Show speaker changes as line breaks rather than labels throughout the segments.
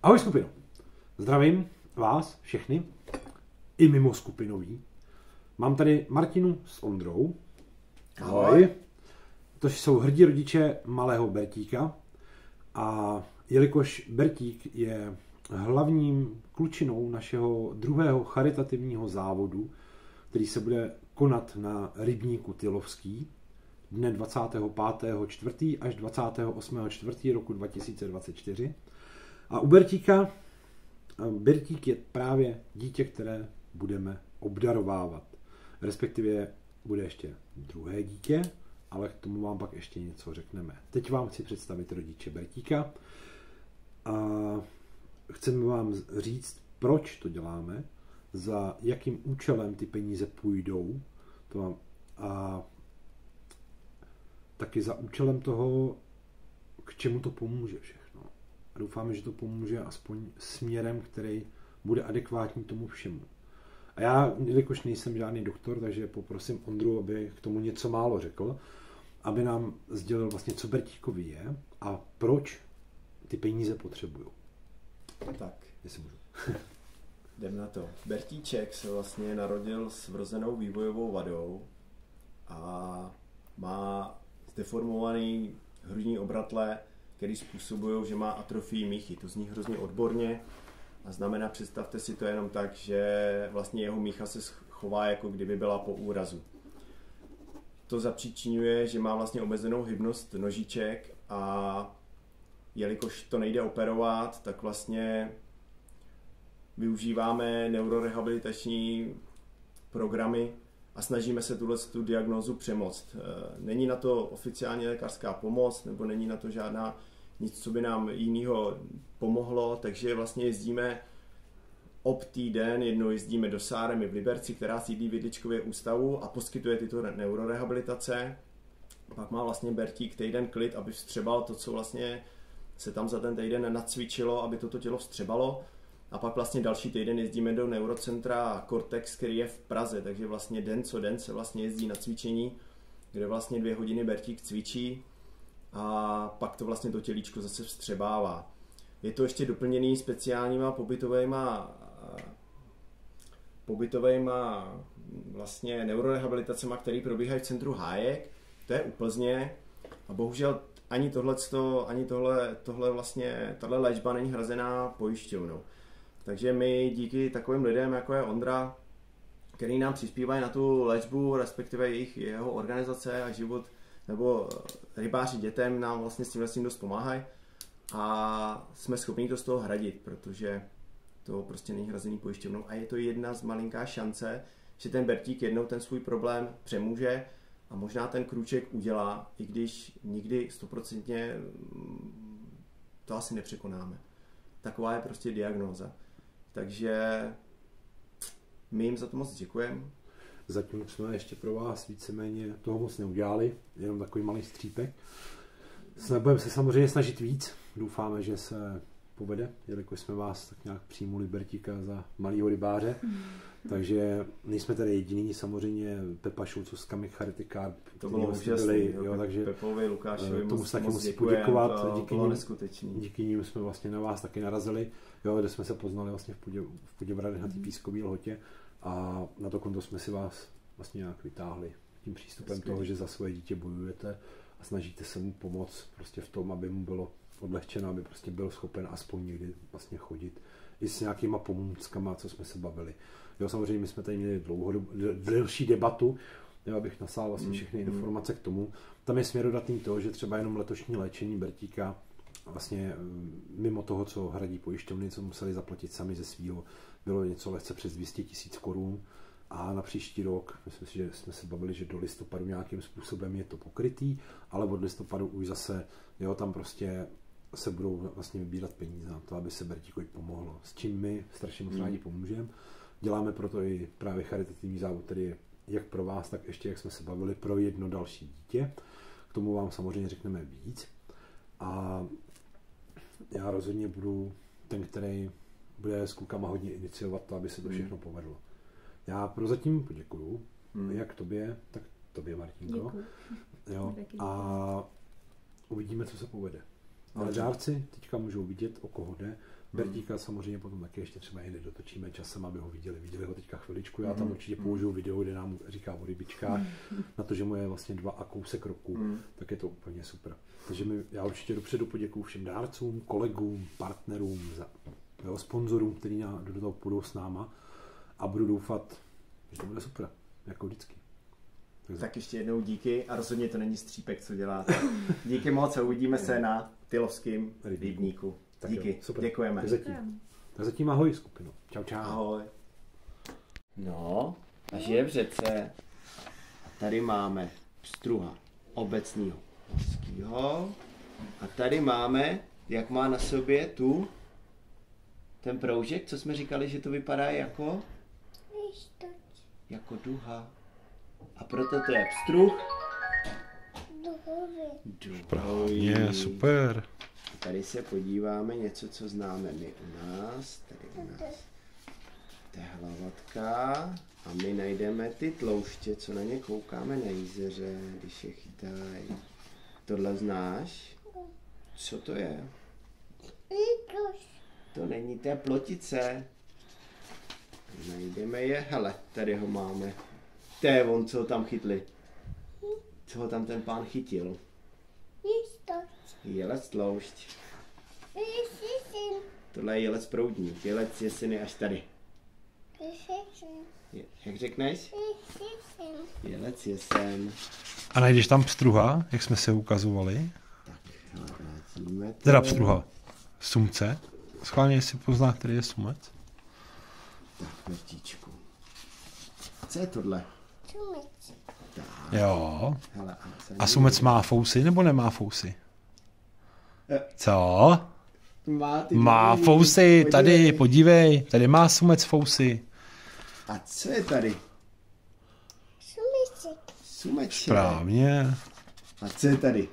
Ahoj skupino. Zdravím vás všechny, i mimo skupinový. Mám tady Martinu s Ondrou. Ahoj. To jsou hrdí rodiče malého Bertíka. A jelikož Bertík je hlavním klučinou našeho druhého charitativního závodu, který se bude konat na rybníku Tylovský dne 25.4. až 28.4. roku 2024. A u Bertík je právě dítě, které budeme obdarovávat. Respektive bude ještě druhé dítě, ale k tomu vám pak ještě něco řekneme. Teď vám chci představit rodiče Bertíka a chceme vám říct, proč to děláme, za jakým účelem ty peníze půjdou a taky za účelem toho, k čemu to pomůže všechno. A doufáme, že to pomůže aspoň směrem, který bude adekvátní tomu všemu. A já, jelikož nejsem žádný doktor, takže poprosím Ondru, aby k tomu něco málo řekl, aby nám sdělil vlastně, co Bertíkovi je a proč ty peníze potřebují.
Tak,
jestli můžu.
jdem na to. Bertíček se vlastně narodil s vrozenou vývojovou vadou a má zdeformovaný hrudní obratle, který způsobují, že má atrofii míchy. To zní hrozně odborně a znamená, představte si to jenom tak, že vlastně jeho mícha se chová, jako kdyby byla po úrazu. To zapříčinuje, že má vlastně omezenou hybnost nožiček a jelikož to nejde operovat, tak vlastně využíváme neurorehabilitační programy a snažíme se tu diagnózu přemoct. Není na to oficiálně lékařská pomoc, nebo není na to žádná nic, co by nám jinýho pomohlo, takže vlastně jezdíme týden, jednou jezdíme do Sáremy v Liberci, která sídlí v Jedličkově ústavu a poskytuje tyto neurorehabilitace. Pak má vlastně Bertík týden klid, aby vstřebal to, co vlastně se tam za ten týden nacvičilo, aby toto tělo vstřebalo. A pak vlastně další týden jezdíme do neurocentra Cortex, který je v Praze, takže vlastně den co den se vlastně jezdí na cvičení, kde vlastně 2 hodiny Bertík cvičí a pak to vlastně to tělíčko zase vstřebává. Je to ještě doplněný speciálníma pobytovejma vlastně neurorehabilitacema, které probíhají v centru Hájek, to je u Plzně a bohužel ani tahle léčba není hrazená pojišťovnou. Takže my díky takovým lidem, jako je Ondra, který nám přispívají na tu léčbu, respektive jeho organizace a život, nebo rybáři dětem nám vlastně s tím dost pomáhají a jsme schopni to z toho hradit, protože to prostě není hrazený pojišťovnou a je to jedna z malinká šance, že ten Bertík jednou ten svůj problém přemůže a možná ten krůček udělá, i když nikdy 100% to asi nepřekonáme. Taková je prostě diagnóza. Takže my jim za to moc děkujeme.
Zatím jsme ještě pro vás víceméně toho moc neudělali, jenom takový malý střípek. Budeme se samozřejmě snažit víc, doufáme, že se povede, jelikož jsme vás tak nějak přijmuli Bertíka za malýho rybáře. Takže nejsme tady jediný, samozřejmě Pepa Šulcu z Kamik Charity Carp.
To bylo úžasný,
takže
Pepovi, Lukášovi
tomu se taky musí
poděkovat,
díky nim jsme vlastně na vás taky narazili, kde jsme se poznali vlastně v Poděbradech na té pískové lhotě a na to konto jsme si vás vlastně nějak vytáhli tím přístupem toho, že za svoje dítě bojujete a snažíte se mu pomoct prostě v tom, aby mu bylo odlehčeno, aby prostě byl schopen aspoň někdy vlastně chodit i s nějakýma pomůckama, co jsme se bavili. Samozřejmě my jsme tady měli delší debatu, abych nasál vlastně všechny informace k tomu. Tam je směrodatný to, že třeba jenom letošní léčení Bertíka vlastně mimo toho, co hradí pojišťovny, co museli zaplatit sami ze svýho, bylo něco lehce přes 200 000 korun a na příští rok, myslím si, že jsme se bavili, že do listopadu nějakým způsobem je to pokrytý, ale od listopadu už zase, tam prostě se budou vlastně vybírat peníze na to, aby se Bertíkovi pomohlo. S čím my strašně moc rádi pomůžeme. Děláme proto i právě charitativní závod, který je jak pro vás, tak ještě, jak jsme se bavili, pro jedno další dítě. K tomu vám samozřejmě řekneme víc. A já rozhodně budu ten, který bude s klukama hodně iniciovat to, aby se to všechno povedlo. Já prozatím poděkuju, jak tobě, tak tobě, Martinko. A uvidíme, co se povede. Ale dárci teďka můžou vidět, o koho jde. Bertíka samozřejmě potom taky ještě třeba jde, dotočíme časem, aby ho viděli. Viděli ho teďka chviličku, já tam určitě použiju video, kde nám říká o rybičkách, na to, že mu je vlastně 2 a kousek roku, tak je to úplně super. Takže já určitě dopředu poděkuju všem dárcům, kolegům, partnerům, sponzorům, kteří do toho půjdou s náma a budu doufat, že to bude super, jako vždycky.
Tak ještě jednou díky a rozhodně to není střípek, co děláte. Díky moc a uvidíme se na Tylovském rybníku. Díky,
super.
Děkujeme.
Tak zatím ahoj skupino. Čau, čau.
Ahoj. No, a žebřece. Tady máme pstruha obecního mořského. A tady máme, jak má na sobě ten proužek, co jsme říkali, že to vypadá jako duha. A proto to je pstruh.
Správně, super.
Tady se podíváme něco, co známe my u nás. Tady u nás to je hlavatka a my najdeme ty tlouště, co na ně koukáme na jízeře, když je chytají. Tohle znáš? Co to je? To není, to je plotice. Najdeme je, hele, tady ho máme. To je on, co ho tam chytli. Co ho tam ten pán chytil? Jelec tloušť. Tohle je jelec proudník, jelec jeseny až tady. Jak řekneš? Jelec jesen.
A najdeš tam pstruha, jak jsme se ukazovali?
Tak, vrátíme to.
Teda pstruha. Sumce. Schválně, jestli pozná, který je sumec.
Tak, vrtíčku. Co je tohle?
Sumec.
Tak.
Jo.
Hele,
a sumec má fousy nebo nemá fousy? Co? Má fousy, tady, podívej, tady má sumec fousy.
A co je tady? Sumeček.
Správně.
A co je tady?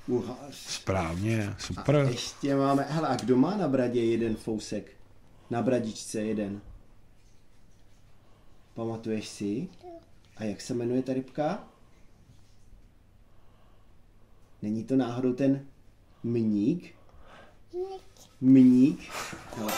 Uhoď.
Správně, super.
A ještě máme, hele, a kdo má na bradě jeden fousek? Na bradičce jeden. Pamatuješ si? A jak se jmenuje ta rybka? Není to náhodou ten mník? Mník. Hele,